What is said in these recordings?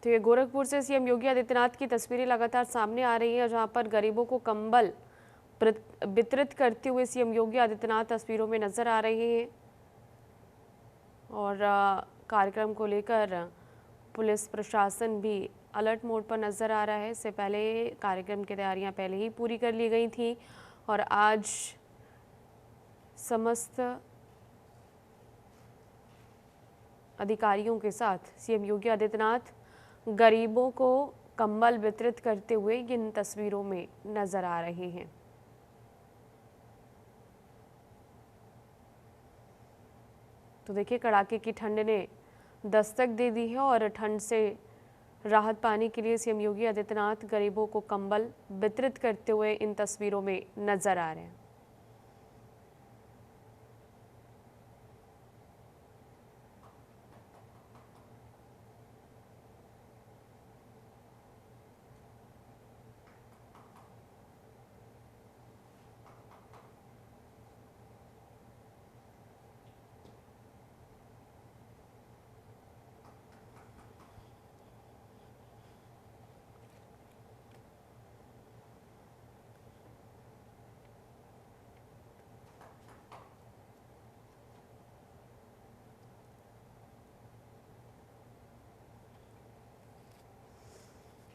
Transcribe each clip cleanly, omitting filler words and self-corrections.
तो ये गोरखपुर से सीएम योगी आदित्यनाथ की तस्वीरें लगातार सामने आ रही हैं, जहां पर गरीबों को कंबल वितरित करते हुए सीएम योगी आदित्यनाथ तस्वीरों में नजर आ रहे हैं। और कार्यक्रम को लेकर पुलिस प्रशासन भी अलर्ट मोड पर नजर आ रहा है। इससे पहले कार्यक्रम की तैयारियां पहले ही पूरी कर ली गई थी और आज समस्त अधिकारियों के साथ सीएम योगी आदित्यनाथ गरीबों को कंबल वितरित करते हुए इन तस्वीरों में नजर आ रहे हैं। तो देखिए, कड़ाके की ठंड ने दस्तक दे दी है और ठंड से राहत पाने के लिए सीएम योगी आदित्यनाथ गरीबों को कंबल वितरित करते हुए इन तस्वीरों में नजर आ रहे हैं।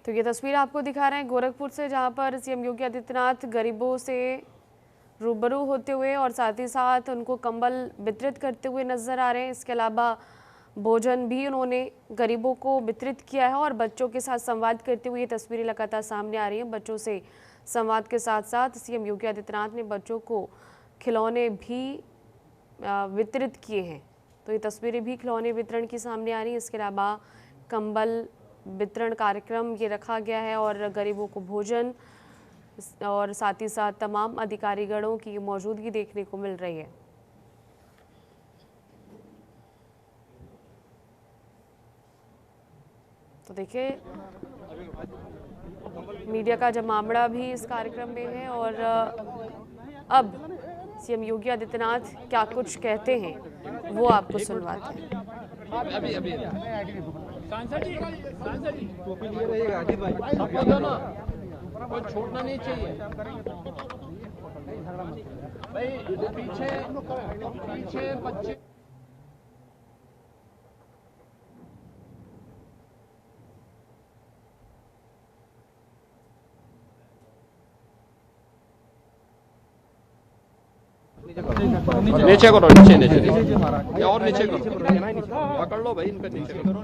तो ये तस्वीर आपको दिखा रहे हैं गोरखपुर से, जहां पर सीएम योगी आदित्यनाथ गरीबों से रूबरू होते हुए और साथ ही साथ उनको कंबल वितरित करते हुए नजर आ रहे हैं। इसके अलावा भोजन भी उन्होंने गरीबों को वितरित किया है और बच्चों के साथ संवाद करते हुए ये तस्वीरें लगातार सामने आ रही हैं। बच्चों से संवाद के साथ साथ सीएम योगी आदित्यनाथ ने बच्चों को खिलौने भी वितरित किए हैं। तो ये तस्वीरें भी खिलौने वितरण की सामने आ रही हैं। इसके अलावा कंबल वितरण कार्यक्रम ये रखा गया है और गरीबों को भोजन और साथ ही साथ तमाम अधिकारीगणों की मौजूदगी देखने को मिल रही है। तो देखिए, मीडिया का जमावड़ा भी इस कार्यक्रम में है और अब सीएम योगी आदित्यनाथ क्या कुछ कहते हैं वो आपको सुनवाते हैं। सांसद जी टोपी लिए रहिएगा अजीत भाई, सबको दो ना, कोई छोड़ना नहीं चाहिए भाई। पीछे बच्चे नीचे करो, नीचे और नीचे करो, पकड़ लो भाई इनका, नीचे करो।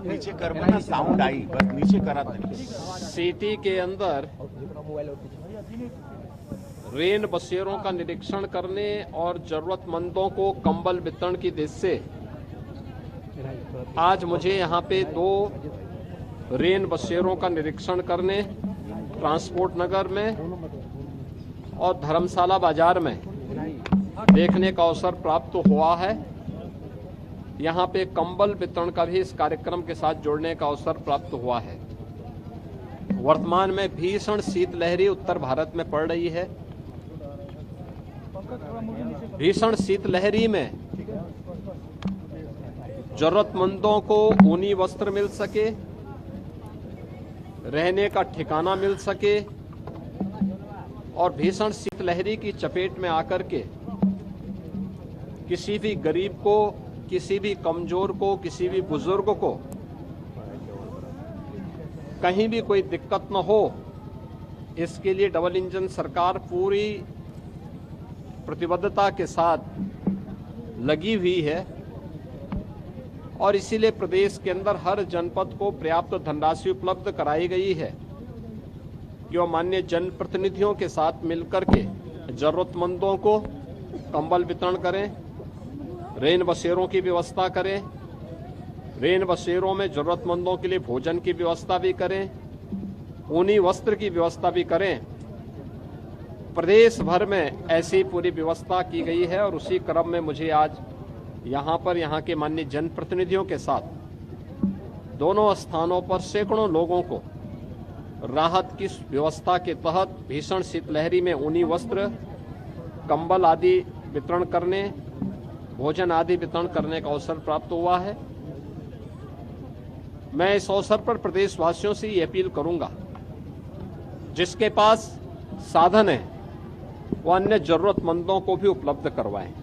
नीचे कर ना, साउंड आई बस नीचे करा। सिटी के अंदर रेन बसेरों का निरीक्षण करने और जरूरतमंदों को कंबल वितरण की दृष्टि से आज मुझे यहाँ पे 2 रेन बसेरों का निरीक्षण करने ट्रांसपोर्ट नगर में और धर्मशाला बाजार में देखने का अवसर प्राप्त हुआ है। यहाँ पे कंबल वितरण का भी इस कार्यक्रम के साथ जोड़ने का अवसर प्राप्त हुआ है। वर्तमान में भीषण शीतलहरी उत्तर भारत में पड़ रही है। भीषण शीतलहरी में जरूरतमंदों को ऊनी वस्त्र मिल सके, रहने का ठिकाना मिल सके और भीषण शीतलहरी की चपेट में आकर के किसी भी गरीब को, किसी भी कमजोर को, किसी भी बुजुर्ग को कहीं भी कोई दिक्कत न हो, इसके लिए डबल इंजन सरकार पूरी प्रतिबद्धता के साथ लगी हुई है और इसीलिए प्रदेश के अंदर हर जनपद को पर्याप्त धनराशि उपलब्ध कराई गई है कि वह माननीय जनप्रतिनिधियों के साथ मिलकर के जरूरतमंदों को कंबल वितरण करें, रेन बसेरों की व्यवस्था करें, रेन बसेरों में जरूरतमंदों के लिए भोजन की व्यवस्था भी करें, ऊनी वस्त्र की व्यवस्था भी करें। प्रदेश भर में ऐसी पूरी व्यवस्था की गई है और उसी क्रम में मुझे आज यहाँ के माननीय जनप्रतिनिधियों के साथ दोनों स्थानों पर सैकड़ों लोगों को राहत की व्यवस्था के तहत भीषण शीतलहरी में ऊनी वस्त्र, कंबल आदि वितरण करने भोजन आदि वितरण करने का अवसर प्राप्त हुआ है। मैं इस अवसर पर प्रदेशवासियों से ये अपील करूंगा, जिसके पास साधन है वो अन्य जरूरतमंदों को भी उपलब्ध करवाएं।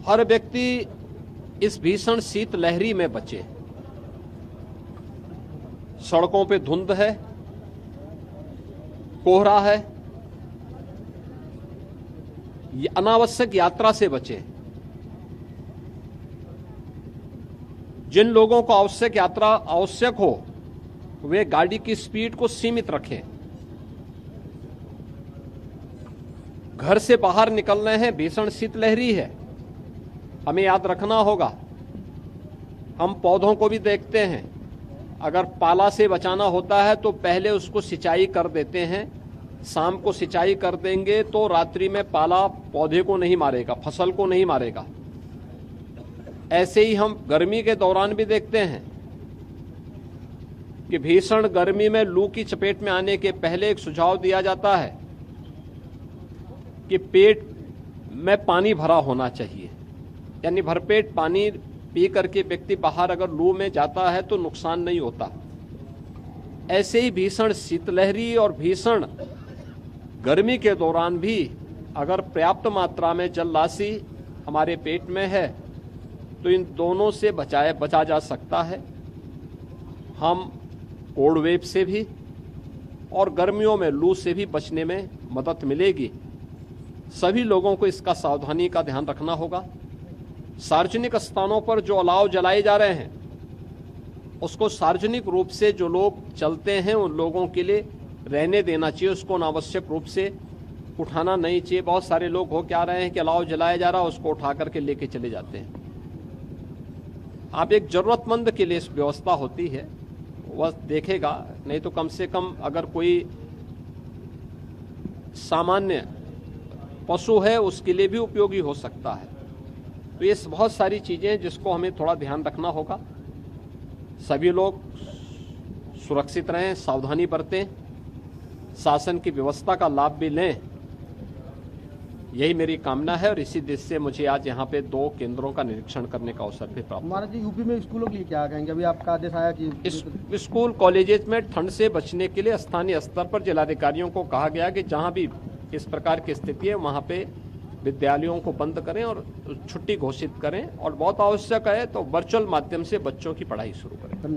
हर व्यक्ति इस भीषण शीतलहरी में बचे। सड़कों पे धुंध है, कोहरा है, अनावश्यक यात्रा से बचे। जिन लोगों को आवश्यक यात्रा आवश्यक हो वे गाड़ी की स्पीड को सीमित रखें। घर से बाहर निकल रहे हैं, भीषण शीतलहरी है, हमें याद रखना होगा। हम पौधों को भी देखते हैं, अगर पाला से बचाना होता है तो पहले उसको सिंचाई कर देते हैं। शाम को सिंचाई कर देंगे तो रात्रि में पाला पौधे को नहीं मारेगा, फसल को नहीं मारेगा। ऐसे ही हम गर्मी के दौरान भी देखते हैं कि भीषण गर्मी में लू की चपेट में आने के पहले एक सुझाव दिया जाता है कि पेट में पानी भरा होना चाहिए, यानी भरपेट पानी पी करके व्यक्ति बाहर अगर लू में जाता है तो नुकसान नहीं होता। ऐसे ही भीषण शीतलहरी और भीषण गर्मी के दौरान भी अगर पर्याप्त मात्रा में जल राशि हमारे पेट में है तो इन दोनों से बचा जा सकता है। हम कोल्ड वेव से भी और गर्मियों में लू से भी बचने में मदद मिलेगी। सभी लोगों को इसका सावधानी का ध्यान रखना होगा। सार्वजनिक स्थानों पर जो अलाव जलाए जा रहे हैं उसको सार्वजनिक रूप से जो लोग चलते हैं उन लोगों के लिए रहने देना चाहिए, उसको अनावश्यक रूप से उठाना नहीं चाहिए। बहुत सारे लोग हो क्या रहे हैं कि अलाव जलाया जा रहा है उसको उठा करके लेके चले जाते हैं। आप एक जरूरतमंद के लिए इस व्यवस्था होती है वह देखेगा, नहीं तो कम से कम अगर कोई सामान्य पशु है उसके लिए भी उपयोगी हो सकता है। तो ये बहुत सारी चीजें हैं जिसको हमें थोड़ा ध्यान रखना होगा। सभी लोग सुरक्षित रहें, सावधानी बरतें, शासन की व्यवस्था का लाभ भी लें, यही मेरी कामना है। और इसी दृष्टि से मुझे आज यहाँ पे 2 केंद्रों का निरीक्षण करने का अवसर भी प्राप्त। महाराज जी, यूपी में स्कूलों के लिए क्या कहेंगे? अभी आपका आदेश आया कि स्कूल कॉलेजेस में ठंड से बचने के लिए स्थानीय स्तर पर जिलाधिकारियों को कहा गया कि जहां भी इस प्रकार की स्थिति है वहां पे विद्यालयों को बंद करें और छुट्टी घोषित करें, और बहुत आवश्यक है तो वर्चुअल माध्यम से बच्चों की पढ़ाई शुरू करें।